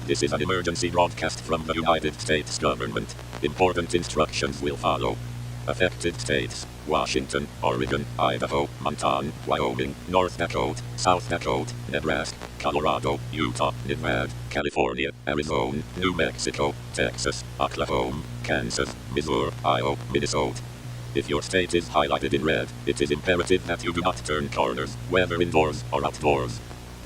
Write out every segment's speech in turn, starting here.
This is an emergency broadcast from the United States government. Important instructions will follow. Affected states: Washington, Oregon, Idaho, Montana, Wyoming, North Dakota, South Dakota, Nebraska, Colorado, Utah, Nevada, California, Arizona, New Mexico, Texas, Oklahoma, Kansas, Missouri, Iowa, Minnesota. If your state is highlighted in red, it is imperative that you do not turn corners, whether indoors or outdoors.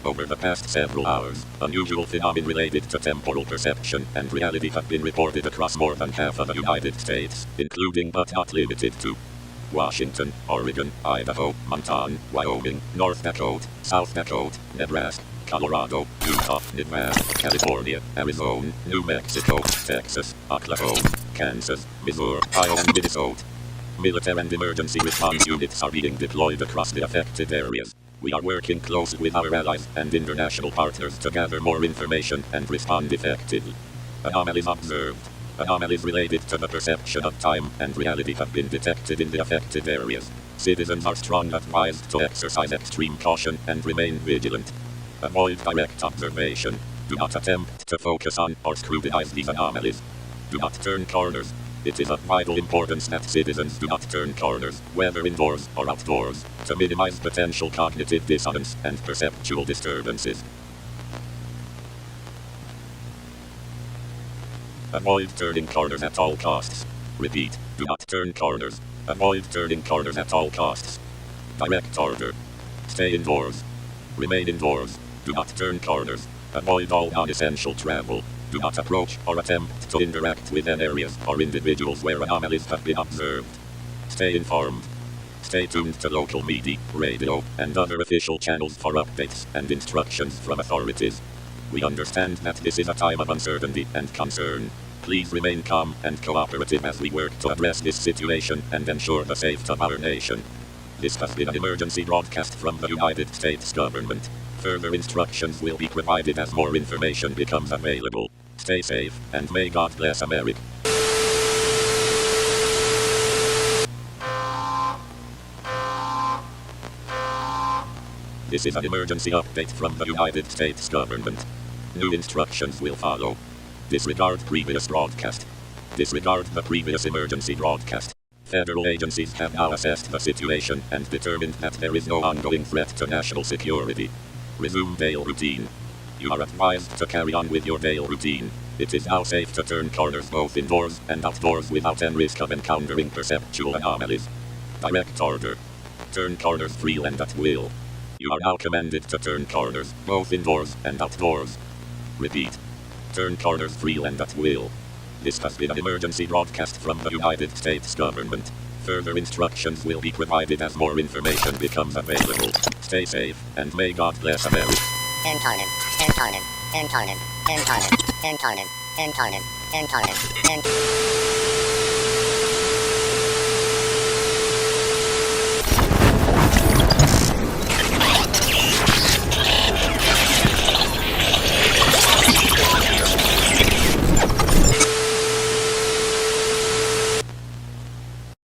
Over the past several hours, unusual phenomena related to temporal perception and reality have been reported across more than half of the United States, including but not limited to Washington, Oregon, Idaho, Montana, Wyoming, North Dakota, South Dakota, Nebraska, Colorado, Utah, Nevada, California, Arizona, New Mexico, Texas, Oklahoma, Kansas, Missouri, Iowa, and Minnesota. Military and emergency response units are being deployed across the affected areas. We are working closely with our allies and international partners to gather more information and respond effectively. Anomalies observed. Anomalies related to the perception of time and reality have been detected in the affected areas. Citizens are strongly advised to exercise extreme caution and remain vigilant. Avoid direct observation. Do not attempt to focus on or scrutinize these anomalies. Do not turn corners. It is of vital importance that citizens do not turn corners, whether indoors or outdoors, to minimize potential cognitive dissonance and perceptual disturbances. Avoid turning corners at all costs. Repeat, do not turn corners. Avoid turning corners at all costs. Direct order. Stay indoors. Remain indoors. Do not turn corners. Avoid all non-essential travel. Do not approach or attempt to interact with any areas or individuals where anomalies have been observed. Stay informed. Stay tuned to local media, radio, and other official channels for updates and instructions from authorities. We understand that this is a time of uncertainty and concern. Please remain calm and cooperative as we work to address this situation and ensure the safety of our nation. This has been an emergency broadcast from the United States government. Further instructions will be provided as more information becomes available. Stay safe, and may God bless America. This is an emergency update from the United States government. New instructions will follow. Disregard previous broadcast. Disregard the previous emergency broadcast. Federal agencies have now assessed the situation and determined that there is no ongoing threat to national security. Resume daily routine. You are advised to carry on with your daily routine. It is now safe to turn corners both indoors and outdoors without any risk of encountering perceptual anomalies. Direct order. Turn corners freely and at will. You are now commanded to turn corners both indoors and outdoors. Repeat. Turn corners freely and at will. This has been an emergency broadcast from the United States government. Further instructions will be provided as more information becomes available. Stay safe, and may God bless America. Incarnate, incarnate, incarnate, incarnate, incarnate, incarnate, incarnate, incarnate.